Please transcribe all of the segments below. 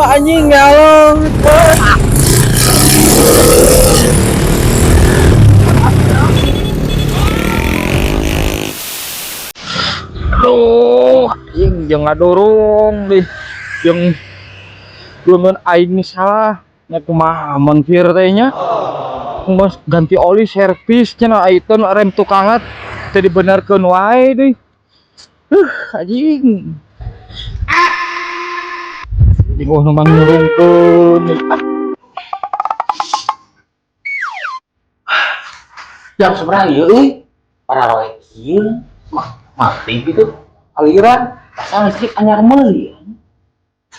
anjing nyalong. Aduh, anjing jangan dorong deh. Yang belum aing nih salah. Nya kumaha mun fir teh nya. Mas ganti oli servis cenah itu rem tukangat teu dibenerkeun wae deui. Anjing. Di gua memang nyurungkeun. Jam seberang ieu euy. Pararoe ieu mati gitu. Aliran pasang listrik anyar meuli.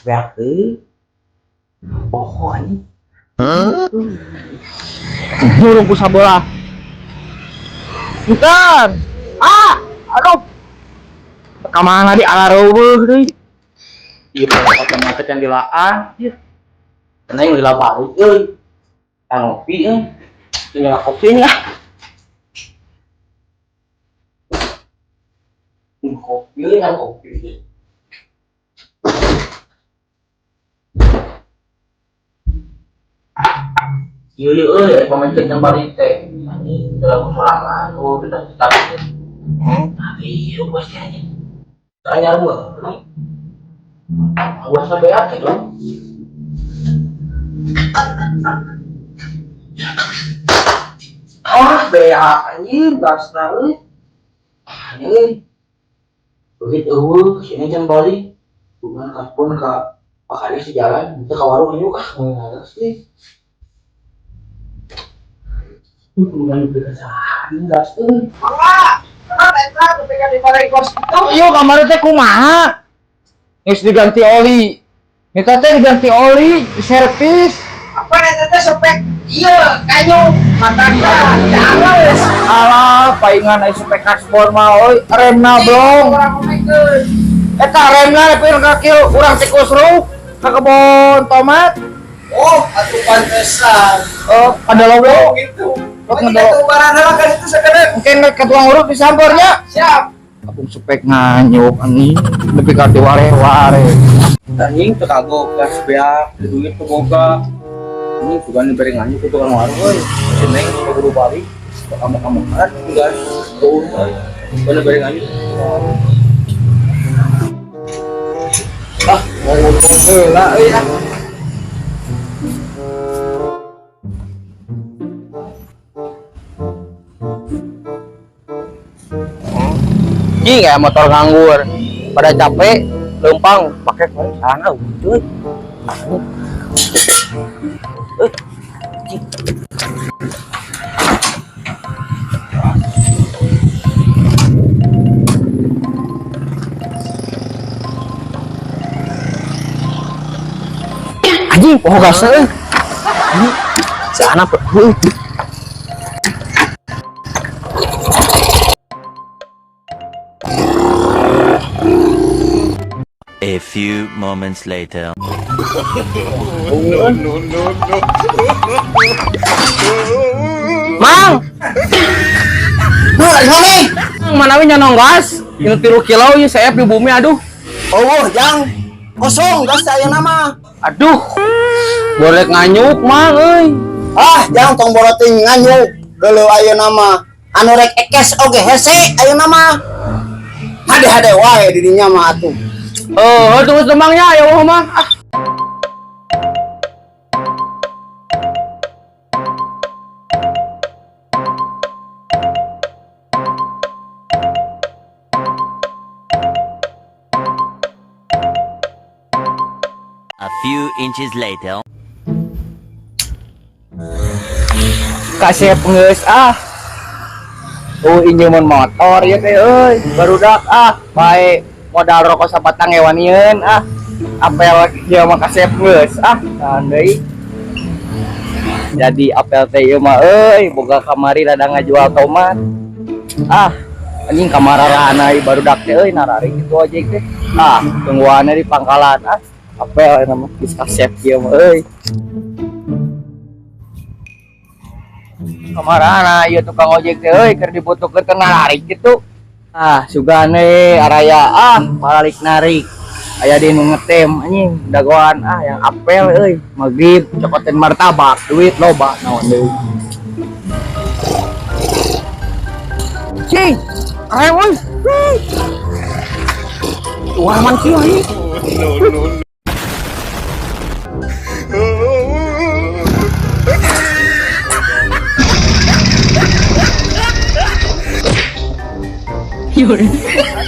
Beak teh. Poho anjing. Nyurung ku sabelah. Bukan. Aduh. Kamana di alareueuh deui. Ieu pakai macet yang dilaan. Ieu. Kena yang dilapari euy. Ngopi euy. Tinggal kopinya. Kopi kan kopi. Iya euy, pemancing yang balik teh. Ini dalam sorangan, udah ditarik. Tapi lu pasti aja. Tanya gua. Gua sampai akhir dong. Beak anjir, gasna euy. Anjir. Begitu eueuh, sini can balik. Bukan kapun ka pakari sejalan, itu ka warung yuk ngeus sih. Bukan berkesan, gas euy. Mangga. Kenapa eta ketika di balai kos itu? Iya, kamar teh kumaha? Geus diganti oli. Eta teh diganti oli, servis. Apa eta teh spek ieu kayu matangna. Jangan. Alah, paingan aya spek kaspor mah euy, remna blong. Eta remna nepikeun ka kieu urang tikus ru ka kebon tomat. Oh, atuh pantesan. Oh, ada logo Gitu. Rok Ini ngedol. atuh barang heula kan itu sakeudeung. Mungkin ke tukang urut disampernya. Siap. Abung spek nganyuk anjing, lebih ka ware-ware. Anjing teu kagok gas beak, duit teu boga. Ini bukan diberi nganyuk ke tukang warung euy. Si Neng kudu balik. Kamu kan gas tuh. Bukan diberi nganyuk. Mau ngomong heula euy ah. Ji kayak motor nganggur, pada capek, lempang, pakai sana, udah. Anjing, pohon gasnya, ini sana perlu. A few moments later. Mang, mana we nyanong gas? Yang 3 kilo ya saya di bumi aduh. Oh, jang. Kosong gas aya nama. Aduh. Boleh nganyuk mang euy. Jang tong boroting nganyuk. Geuleuh aya nama. Anu rek ekes oge hese aya nama. Hade-hade wae di dinya mah atuh. Oh, tunggu temangnya ya Allah mah. A few inches later. Kasep geus injeun motor ya teh euy, barudak bae modal rokok sabatang hewanieun apel ieu mah kasep geus naon deui. Jadi apel teh ieu mah euy boga kamari rada ngajual tomat. Anjing kamararana barudak teh euy narari kitu ojek teh. Tungguanna di pangkalan apel nama geus kasep ieu mah euy. Kamarana ieu tukang ojek teh euy keur dibutuhkeun teu narik kitu. Sugane araya balik narik. aya di nu ngetem anjing dagoan yang apel euy maghrib cokotin martabak duit loba naon deui cing ayo euy wah man kieu anjing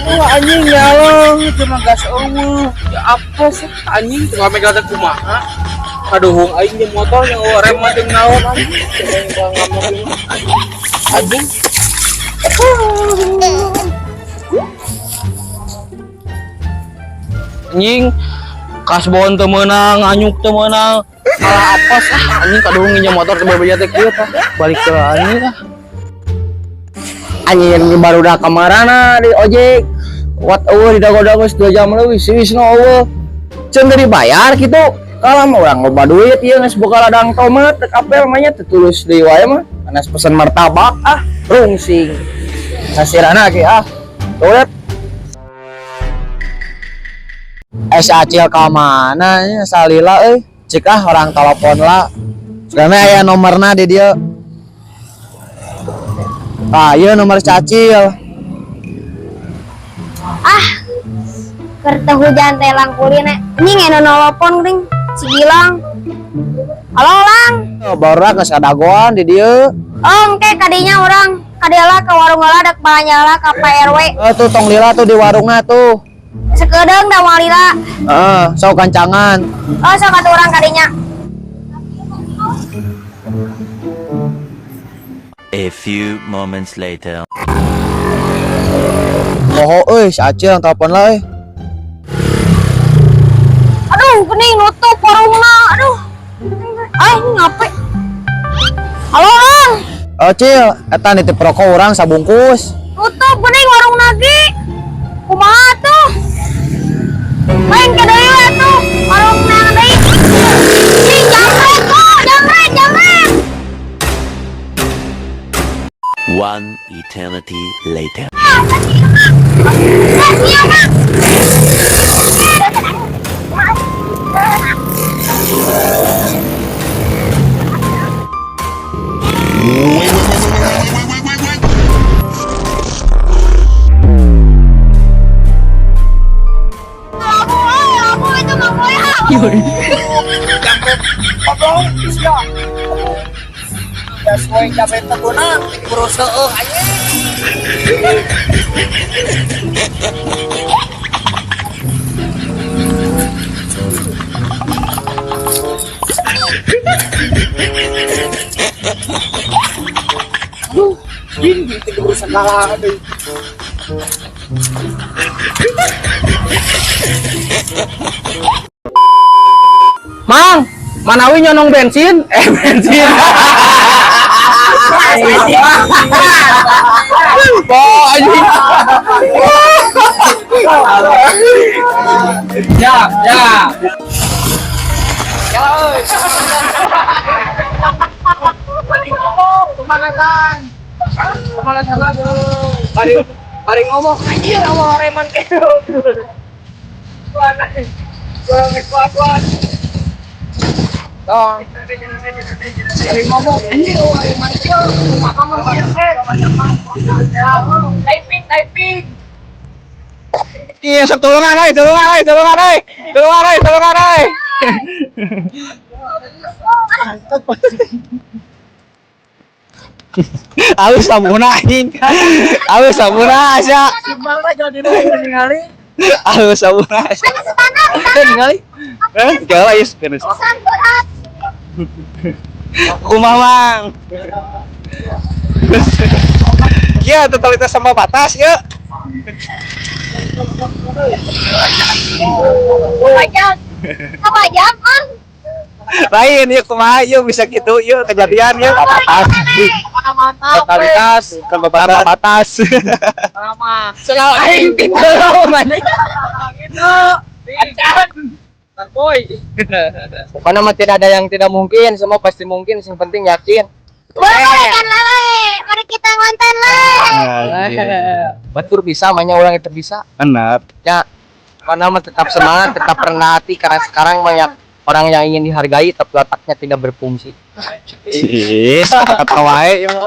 Anjing nyalong cuma gas eueuh. Ya apa sih anjing cuma megang kumaha. Kaduhung aing jeung motor yang rem mah jeung naon anjing. Anjing. Anjing kasbon teu meunang, anyuk teu meunang. Salah apes anjing kaduhung nginjem motor teu bebeja teh kieu tah. Balik ke anjing anjing baru dah kamarana di ojek wat eueuh di dago-dago 2 jam leuwih siwisna eueuh ceun teu dibayar kitu kalah mah urang loba duit ieu geus boga ladang tomat teu apel mah nya teu tulus deui wae mah anas pesen martabak rungsing sasirana ge tulet si Acil ka mana nya salila euy cik orang telepon lah sekarang aya nomorna di dieu iya nomor Cacil. Kerta hujan teh lang kulina. Ini ngeno nelpon ring si Gilang. Halo Lang. Baru geus kadagoan di dieu. Engke kadinya orang kadiala ke warung heula dek balanyala ka PRW. Tuh tong lila tuh di warungna tuh. Sekedeung da walila. Sok kancangan. Sok atuh urang kadinya. A few moments later. Euy, si Acil yang telepon lah Aduh, geuning nutup warungna. Aduh. Ini ngape? Halo, Lang. Cil, eta nitip rokok urang sabungkus. Nutup geuning warungna ge. Kumaha tuh? Main ke deui we tuh. Warungna deui. Ih, jamret kok, jamret. One eternity later. Sesuai capek tegunan, berusaha aja. Ini berusaha kalah deh. Mang, Manawi nyonong bensin? Bensin. Ya. Mari ngomong anjir sama reman keo. Kuat. Dong. Mari ngomong anjir reman keo. Typing. Iya, sok tulungan ay. Alus sabuna anjing. Alus sabuna asa. Simbang lah jadi ningali. Alus sabuna asa. Ningali. Segala is beres. Kumaha Mang. Iya, totalitas sama batas ya. Apa jam, Mang? Lain yuk kumaha yuk bisa gitu yuk kejadian yuk totalitas ke beberapa batas selalu aing gitu mana gitu boy Bukan mah tidak ada yang tidak mungkin, semua pasti mungkin, yang penting yakin. Boleh kan lah, mari kita ngonten lah. Batur bisa, mainnya orang itu bisa. enak Ya, Karena tetap semangat, tetap rendah hati karena sekarang banyak orang yang ingin dihargai tapi otaknya tidak berfungsi. Kata wae yang